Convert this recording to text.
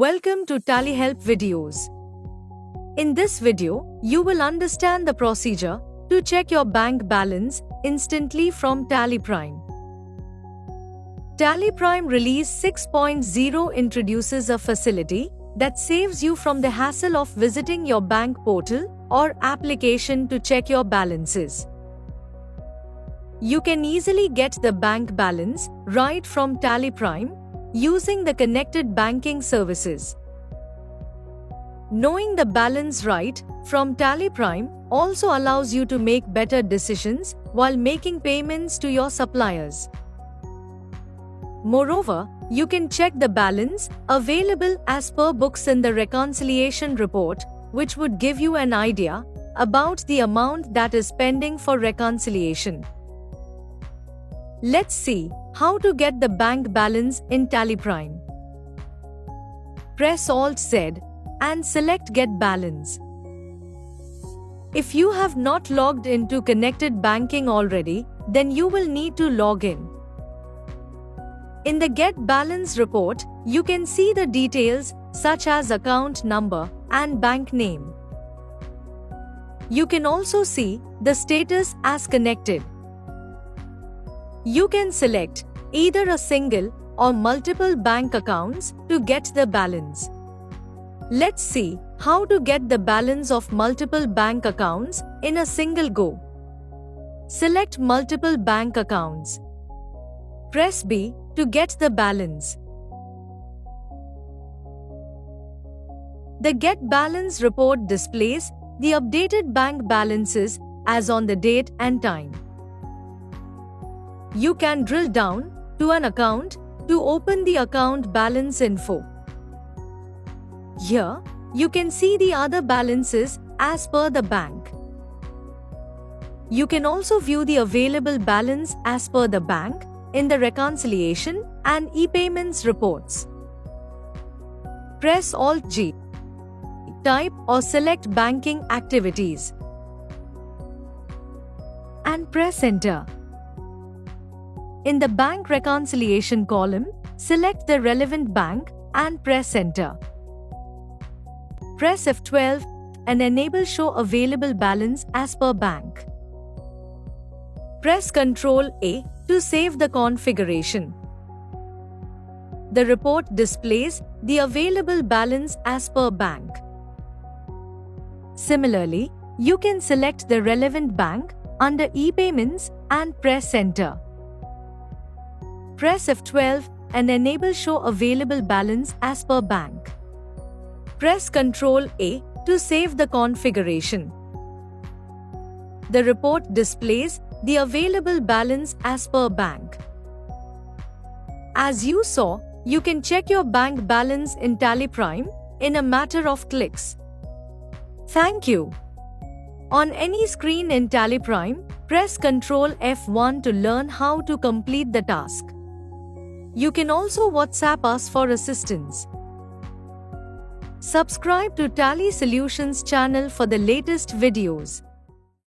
Welcome to Tally Help videos. In this video, you will understand the procedure to check your bank balance instantly from Tally Prime. Tally Prime Release 6.0 introduces a facility that saves you from the hassle of visiting your bank portal or application to check your balances. You can easily get the bank balance right from Tally Prime using the connected banking services. Knowing the balance right from Tally Prime also allows you to make better decisions while making payments to your suppliers. Moreover, you can check the balance available as per books in the reconciliation report, which would give you an idea about the amount that is pending for reconciliation. Let's see how to get the bank balance in Tally Prime. Press Alt-Z and select Get Balance. If you have not logged into connected banking already, then you will need to log in. In the Get Balance report, you can see the details such as account number and bank name. You can also see the status as connected. You can select either a single or multiple bank accounts to get the balance. Let's see how to get the balance of multiple bank accounts in a single go. Select multiple bank accounts. Press B to get the balance. The Get Balance report displays the updated bank balances as on the date and time. You can drill down to an account to open the account balance info. Here, you can see the other balances as per the bank. You can also view the available balance as per the bank in the reconciliation and e-payments reports. Press Alt-G. Type or select banking activities and press Enter. In the bank reconciliation column, select the relevant bank and press Enter. Press F12 and enable Show Available Balance as per bank. Press Ctrl A to save the configuration. The report displays the available balance as per bank. Similarly, you can select the relevant bank under e-payments and press Enter. Press F12 and enable Show Available Balance as per bank. Press Ctrl A to save the configuration. The report displays the available balance as per bank. As you saw, you can check your bank balance in Tally Prime in a matter of clicks. Thank you. On any screen in Tally Prime, press Ctrl F1 to learn how to complete the task. You can also WhatsApp us for assistance. Subscribe to Tally Solutions channel for the latest videos.